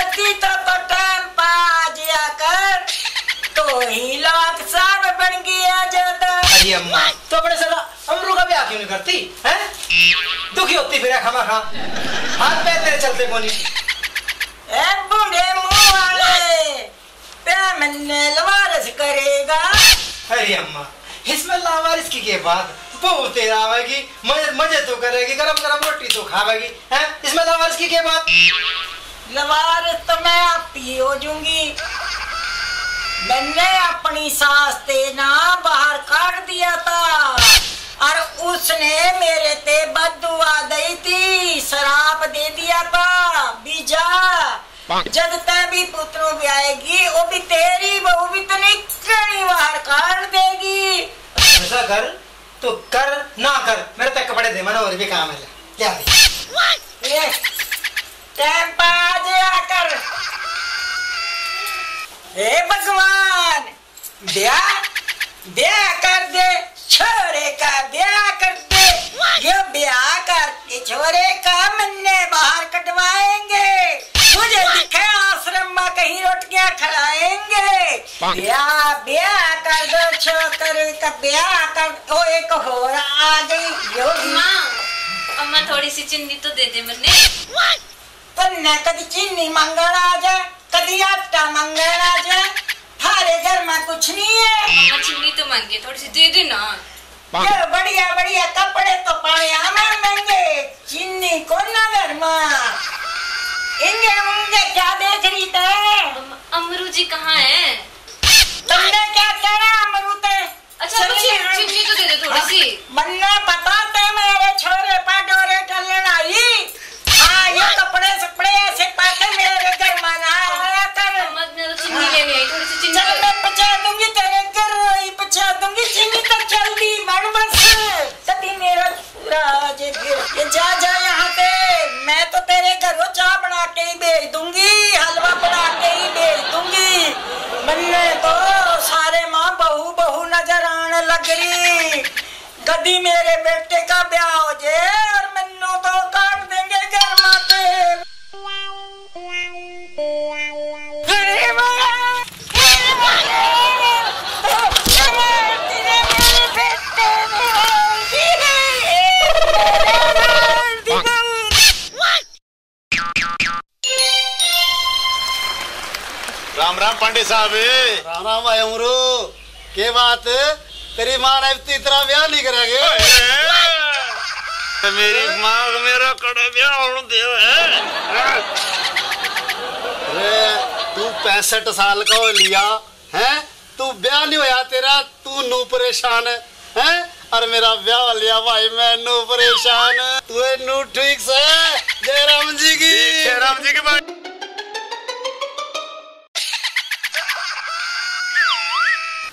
करती तो टाइम पा जिया कर तो ही लाख साहब बन गया ज्यादा। अरे अम्मा तो अपने साला अमरू का ब्याह क्यों नहीं करती है? दुखी होती फिर खामा खा हाथ पैर तेरे चलते कोनी। ए बूढ़े मुंह वाले प्या मन्ने लवारिस करेगा। अरे अम्मा इसमें लावारिस की के बाद बहू तेरा आवेगी मजे तो करेगी गरम गरम रोटी तो खावेगी हैं इसमें लावारिस की के बाद? लवारिस तो मैं आप ही हो जूंगी। मैंने अपनी सास ते ना बाहर काट दिया था और उसने मेरे ते बददुआ दी थी शराब दे दिया था बीजा जब तय भी पुत्रों भी आएगी वो भी तेरी बहू भी तो नहीं बाहर काट देगी। ऐसा कर तो कर ना कर मेरे तक कपड़े दे मैंने और भी काम है क्या दे टाइम पा आकर। हे भगवान ब्याह कर दे छोरे का ब्याह कर दे। ये ब्याह करके छोरे का मन्ने बाहर कटवाएंगे मुझे दिखे आश्रम में कहीं रोटियां खिलाएंगे। ब्याह कर दो छोकरे का ब्याह कर। ओ एक हो रहा आ गई अम्मा थोड़ी सी चीनी तो दे दे मन्ने। तन्ने कभी चीनी मंगल आ जाए कभी आटा मंगल आ जाए थारे घर में कुछ नहीं है। अम्मा चीनी तो मांगे थोड़ी सी दे दे ना। ये बढ़िया बढ़िया कपड़े तो पाए हमें महंगे चीनी को ना घर में इंगे मुंगे क्या देख रही थे? अमरू जी कहाँ है? तुमने क्या कहा अमरू ते? अच्छा चीनी तो दे दे थोड़ी सी। मन्ना पता थे मेरे छोरे पर डोरे टलन आई। हाँ ये कपड़े सपड़े ऐसे पाके मेरे घर में ना आया कर। अम्मा मैं तो चीनी लेने आई थोड़ी सी चीनी। चल मैं पचा दूंगी तेरे घर ही पचा दूंगी चीनी तो जल्दी बन बस तभी मेरा पूरा आज ये जा यहाँ पे मैं तो तेरे घरों चाय बना के ही भेज दूंगी हलवा बना के ही भेज दूंगी। मन्ने तो सारे माँ बहू बहू नजर आने लग रही। कभी मेरे बेटे का ब्याह हो जाए और मन्नो तो काट देंगे घर माते। राम राम पांडे साहब। राम राम भाई अमरू के बात तेरी माँ ने इतना ब्याह नहीं करेंगे? मेरी माँ मेरा कड़े ब्याह होने दे। अरे तू 65 साल का हो लिया है तू ब्याह नहीं होया तेरा तू नू परेशान है और मेरा ब्याह हो लिया भाई मैं नू परेशान तू नू ठीक से जय राम जी की। जय राम जी की बात।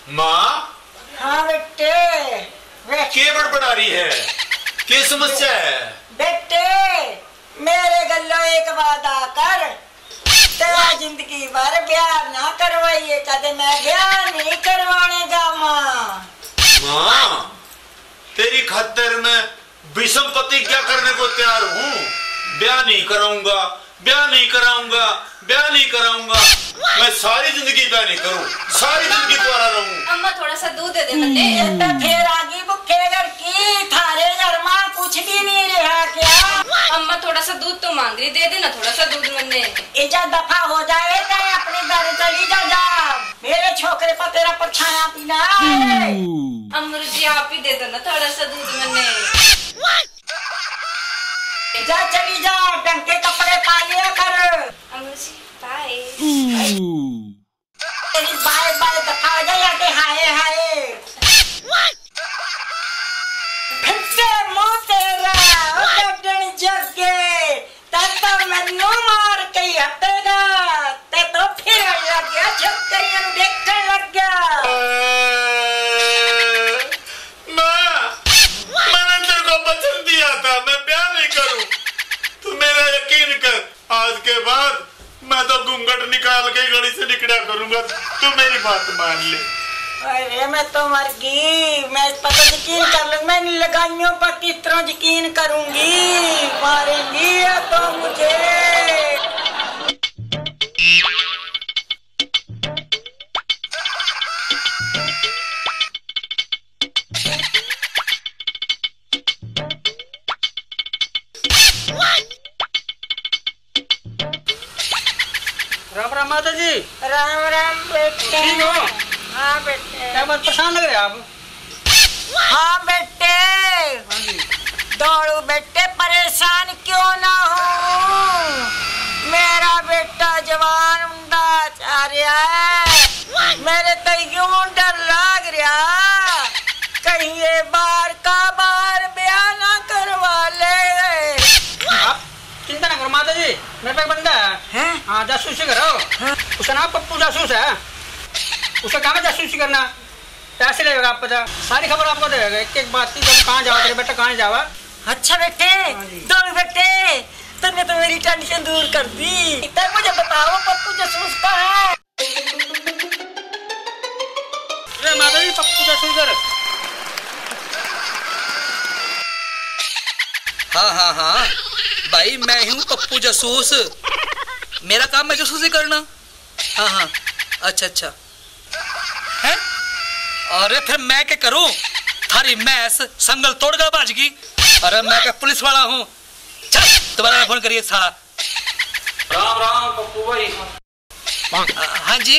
माँ हाँ बेटे के बड़बड़ा रही है क्या समस्या है? बेटे मेरे गल्लो एक वादा कर तेरा जिंदगी भर ब्याह ना करवाइए कदे मैं ब्याह नहीं करवाने जा माँ। माँ तेरी खातिर मैं विषम प्रतिज्ञा करने को तैयार हूँ। ब्याह नहीं कराऊंगा ब्याह नहीं कराऊंगा ब्याह नहीं कराऊंगा। मैं सारी जिंदगी ब्याह नहीं करूँ सारी जिंदगी द्वारा रहूँ। अम्मा थोड़ा सा दूध दे दे मन्ने। तो फिर आगे बुक्के घर की थारे घर में कुछ भी नहीं रहा क्या? अम्मा थोड़ा सा दूध तो मांग रही दे देना थोड़ा सा दूध मन्ने। इजा दफा हो जाए तो अपने घर चली जा मेरे छोकरे पर तेरा परछाया पीना। अमरू जी आप ही दे दो ना थोड़ा सा दूध मन्ने। जा चली जा ढंग के कपड़े पा लिया कर। अमरू जी बाय। तेरी बाय बाय दफा हो जाए के हाय हाय फिर से मुँह तेरा उधर जग के तब मैनू मार के ही हटेगा ते तो फिर लग गया छोकरियां देखने लग गया। मैंने तेरे को वचन दिया था मैं ब्याह नहीं करूं। तू मेरा यकीन कर आज के बाद मैं तो घूंघट निकाल के गली से निकला करूंगा। तू मेरी बात मान ले। अरे मैं तो मर गई मैं इस पर तो यकीन कर लूंगी मैं लगाइयों पर किस तरह यकीन करूंगी मारेंगी तो मुझे। राम माता जी। राम राम बेटे। ठीक हो? हाँ बेटे। क्या बात, परेशान लग रहे हैं आप? हाँ बेटे। हाँ जी। दौड़ू बेटे, परेशान क्यों ना हो। मेरा बेटा जवान मुंडा जा रहा है, मेरे तो यूं डर लग रहा कहीं ये बार का बार ब्याह ना करवा ले। आप चिंता ना करो माता जी, मेरे पे एक बंदा है। हाँ, जासूसी करो। उसका नाम पप्पू जासूस है। उसका काम है जासूसी करना। पैसे लेगा आप, पता सारी खबर आपको देगा एक एक बात की। तुम कहाँ जाओ, तेरे बेटा कहाँ जावा। अच्छा बेटे, दौड़ बेटे, तुमने तो मेरी टेंशन दूर कर दी। तब मुझे बताओ पप्पू जासूस कहाँ है? अरे माता जी, पप्पू जासूस कर। हाँ भाई, मैं हूँ पप्पू जासूस। मेरा काम है जासूसी करना। हाँ, अच्छा है। अरे फिर मैं क्या करूँ, थारी मैस संगल तोड़कर बाज गई। अरे मैं क्या पुलिस वाला हूँ। चल दोबारा फोन करिए साला। राम राम पप्पू भाई। हाँ जी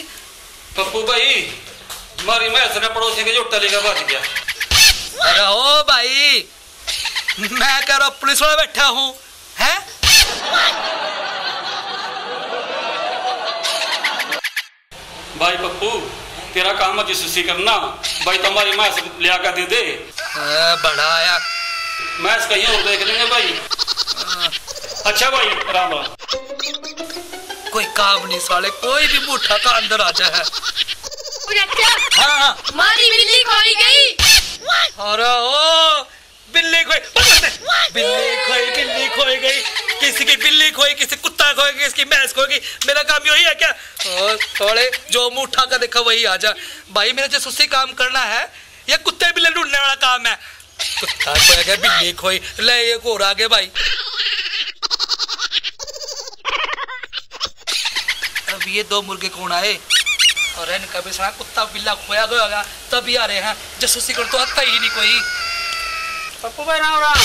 पप्पू भाई, हमारी मैस ने पड़ोसी के जुट्टा लेकर भाग गया। अरे ओ भाई, मैं कह रहा पुलिस वाला बैठा हूँ है। भाई पप्पू, तेरा काम है जासूसी करना। भाई तो हमारी मैस ले आकर दे दे। बड़ा आया। मैस कहीं और देख लेंगे भाई। अच्छा भाई, राम राम। कोई काम नहीं साले, कोई भी बूढ़ा का अंदर आ जाए। हाँ, हमारी बिल्ली खोई गई। अरे ओ बिल्ली खोई गई। किसी की बिल्ली खोई, किसी कुत्ता खोई, किसी की भैंस खोई गई। मेरा काम यही है क्या? थोड़े जो मुंह उठा कर देखा वही आ जा। भाई मेरा जासूसी काम करना है, ये कुत्ते बिल्ली ढूंढने वाला काम है। कुत्ता खोया गया, बिल्ली खोई, ले ये को आ गए भाई। अब ये दो मुर्गे कौन आए और इनका भी सारा कुत्ता बिल्ला खोया गया होगा, तभी आ रहे हैं। जासूसी कर तो आता ही नहीं कोई। पप्पू भाई राम राम।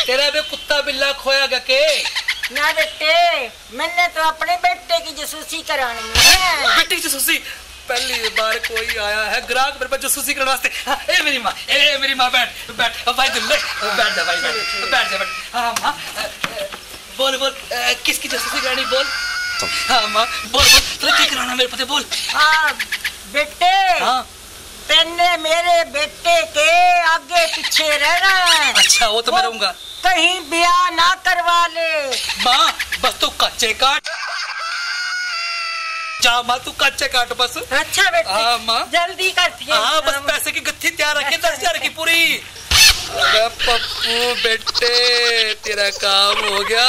तेरा भी कुत्ता बिल्ला खोया गया के? ना बेटे, मैंने तो अपने बेटे की जासूसी करानी है। बेटे की जासूसी? पहली बार कोई आया है ग्राहक मेरे पास जासूसी करने वास्ते। ए मेरी माँ बैठ भाई, दुल्ले बैठ जा भाई, बैठ जा। हाँ माँ, बोल किसकी जासूसी करानी बोल। हाँ माँ बोल, तेरा क्या कराना मेरे पते बोल। हाँ बेटे, हाँ तेने मेरे बेटे के आगे पीछे रहना है। अच्छा, वो तो मैं रहूंगा। कहीं ब्याह ना करवा ले। माँ बस तू कच्चे काट जा, माँ तू कच्चे काट बस। अच्छा बेटे। हाँ माँ, जल्दी कर। हाँ बस पैसे की गत्थी तैयार रखिए, 10,000 की पूरी। अरे पप्पू बेटे, तेरा काम हो गया।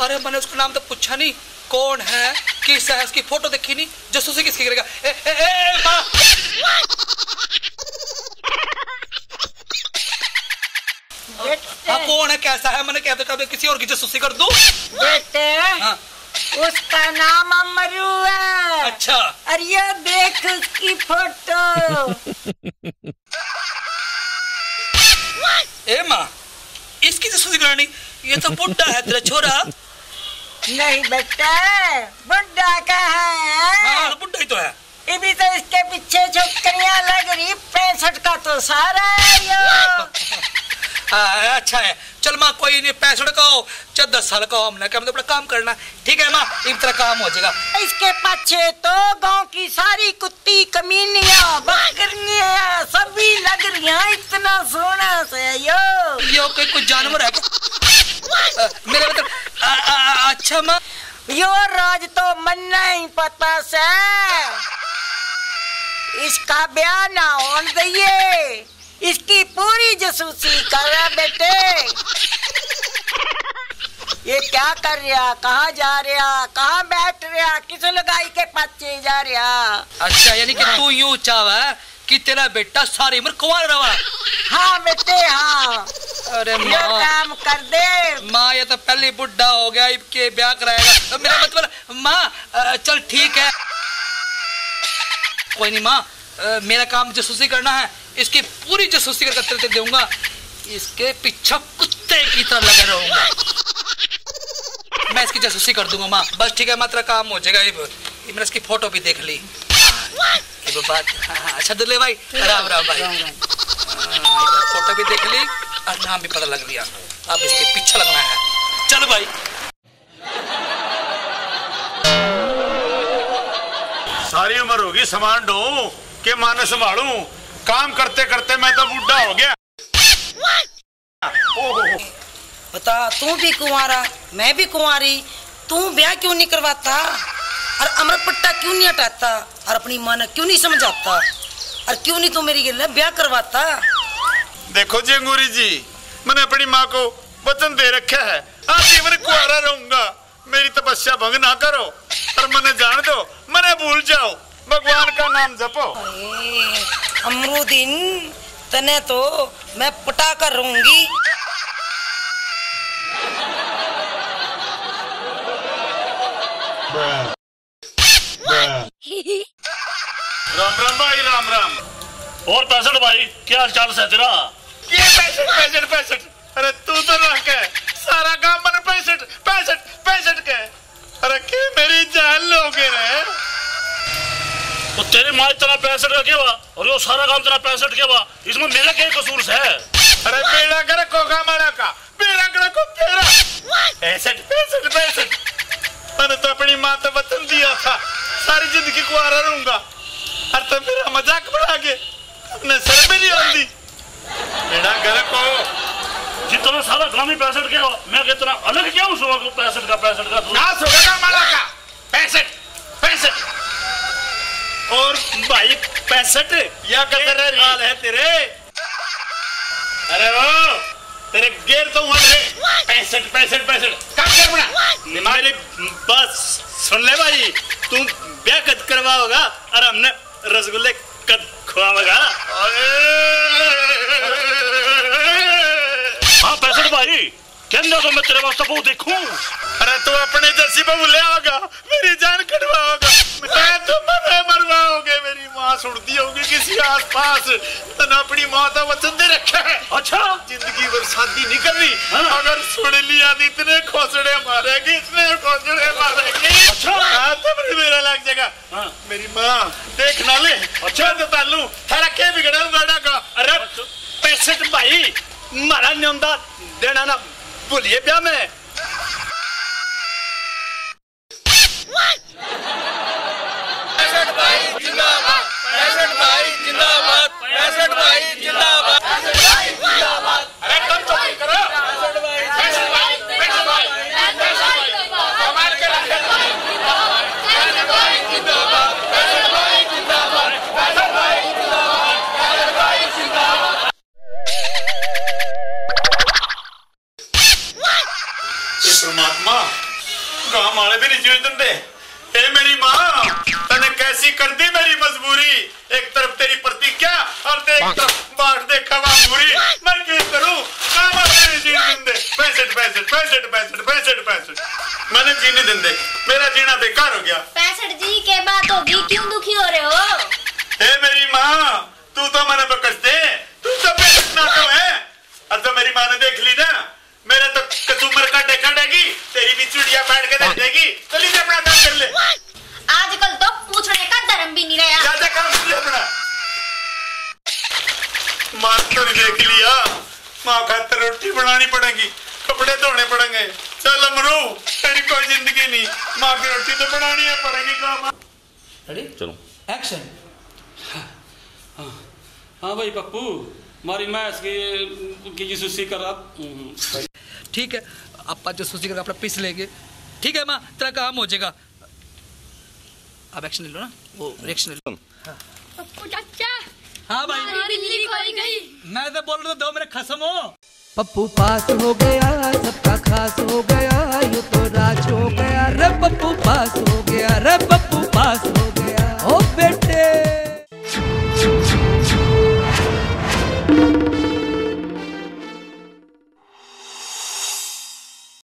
अरे मैंने उसका नाम तो पूछा नहीं, कौन है, किस है, उसकी फोटो देखी नहीं। जासूसी किसकी करेगा? माँ हाँ, कौन है, कैसा है? मैंने कहता कभी किसी और की जासूसी कर दूं? बेटे हाँ। उसका नाम अमरू है। अच्छा। अरे ये देख उसकी फोटो। ए माँ, इसकी जासूसी करनी? ये तो बुड्ढा है तेरा छोरा। नहीं बेटा, बुड्ढा का है। हाँ बुड्ढा ही तो है। ये भी तो इसके पीछे छोकरियां लग रही। 65 का तो सारा है यो। हाँ अच्छा है, चल माँ कोई नहीं, 65 का हो चाहे 10 साल का हो, हमने क्या मतलब अपना काम करना। ठीक है माँ, एक तरह काम हो जाएगा। इसके पीछे तो गांव की सारी कुत्ती कमीनियां बकरियां सभी लग रही हैं। इतना सोना से यो कोई जानवर है मेरे मतलब। अच्छा माँ, यो राज तो मन नहीं पता से। इसका ब्याह ना होने दइए, इसकी पूरी जासूसी कर बेटे। ये क्या कर रहा, कहाँ जा रहा, कहाँ बैठ रहा, किस लगाई के पाछे जा रहा। अच्छा यानी कि तू यूं चाहा कि तेरा बेटा सारी उम्र कुंवारा रहा? हाँ बेटे हाँ। अरे ये माँ, काम कर दे। माँ ये तो पहले बुढ़ा हो गया, के ब्याह कराएगा। तो मेरा मतलब माँ चल ठीक है, कोई नहीं माँ, मेरा काम जासूसी करना है। इसकी पूरी जासूसी करके दूंगा, इसके पीछे कुत्ते की तरह लगा रहूंगा। मैं इसकी जासूसी कर दूंगा माँ, बस ठीक है, मात्र काम हो जाएगा। मैंने इसकी फोटो भी देख ली। ये बात। अच्छा दुल्ले भाई, राम राम भाई। फोटो भी देख ली और नाम भी पता लग गया। अब इसके पीछे लगना है। चल भाई। सारी उम्र होगी सामान ढो के माने संभालूं, काम करते करते मैं तो बूढ़ा हो गया। बता, तू भी कुंवारा मैं भी कुंवारी, तू ब्याह क्यों नहीं करवाता और अमृत पट्टा क्यों नहीं हटाता और अपनी मां ने क्यों नहीं समझाता और क्यों नहीं तू मेरी गिल ब्याह करवाता? देखो जी अंगूरी जी, मैंने अपनी माँ को वचन दे रखा है, आजीवन कुंवारा रहूंगा। मेरी तपस्या भंग ना करो और मने जान दो, मने भूल जाओ, भगवान का नाम जपो। अमरुदीन, तने तो मैं पटा कर रहूंगी। राम राम भाई, राम राम। और 65 भाई, क्या हाल चाल है तेरा? ये 65 अरे तू तो रख है सारा काम मैंने 65 के। अरे के मेरी जान लोगे रे? तो तेरे माँ तेरा 65 का क्या हुआ और वो सारा काम तेरा 65 क्या हुआ? इसमें मेरा क्या कसूर है? अरे मेरा कर कोगा मारा का, मेरा कर को तेरा 65 मैंने तो अपनी माँ तो वचन दिया था सारी जिंदगी कुंवारा रहूंगा और तो मेरा मजाक बना के अपने सर में नहीं आंदी। मेरा घर को जितना सारा काम ही 65 क्या हुआ, मैं कितना अलग क्या हूँ 65 का नाश होगा ना मारा का 65 और भाई 65 या कदर हाल है तेरे। अरे वो तेरे गेर तो हुआ रे 65 काम कर बना। मेरी बात सुन ले भाई, तू ब्याह कद करवाओगा और हमने रसगुल्ले कद खुआवेगा। हाँ 65 भाई, कहना तो मैं तेरे वास्ते बहु देखूं। अरे तू अपने जैसी बहू ले आओगा, मेरी जान कटवाओगा, मैं तो मरवाओगे। मेरी माँ सुनती होगी किसी आस पास, तने अपनी माँ का वचन दे रखा है। अच्छा, जिंदगी भर शादी नहीं करनी। अगर सुन लिया तो इतने खोसड़े मारेगी, इतने खोसड़े मारेगी। अच्छा, तो मेरा लग जाएगा। मेरी माँ देख ना ले। अच्छा तो तालू थारा के बिगड़ा गाड़ा का। अरे 65 भाई, मारा न्योंदा देना ना भूलिए ब्याह में। परमात्मा गांव वाले भी नहीं जीवन दे। ए मेरी माँ, तने कैसी कर दी मेरी मजबूरी। एक तरफ तेरी प्रतिज्ञा और एक तरफ बाट देखा वामुरी। मैं क्या करूं, गांव वाले नहीं जीवन दे। 65 मैंने जीने दिन दे, मेरा जीना बेकार हो गया। 65 जी के बात होगी, क्यों दुखी हो रहे हो? ए मेरी माँ, तू तो मैंने बकस दे, तू तो बेचना तो है। अब तो मेरी माँ ने देख ली ना, मेरे तो कचूमर काटेगी, तेरी भी चुड़िया बैठ के देख देगी। चली जा अपना काम कर ले। आजकल तो पूछने का धर्म भी नहीं रहा। जा काम कर ले अपना। माँ तो देख लिया, माँ खातर रोटी बनानी पड़ेगी, कपड़े धोने पड़ेंगे। चल अमरू, तेरी कोई जिंदगी नहीं, माँ की रोटी तो बनानी है पड़ेगी। काम रेडी, चलो एक्शन। हाँ भाई पप्पू, मारी मैं की सुसी करा। ठीक है, आप जो सोची कर अपना पीस लेंगे। ठीक है माँ, तेरा काम हो जाएगा। अब एक्शन ले लो ना, वो रिएक्शन ले लो। पप्पू चाचा, हाँ भाई, बिल्ली खोई गई। मैं तो बोल रहा दो मेरे खसम हो। पप्पू पास हो गया, सबका खास हो गया, यू तो राज हो गया रे। पप्पू पास हो गया रे, पप्पू पास हो गया। ओ बेटे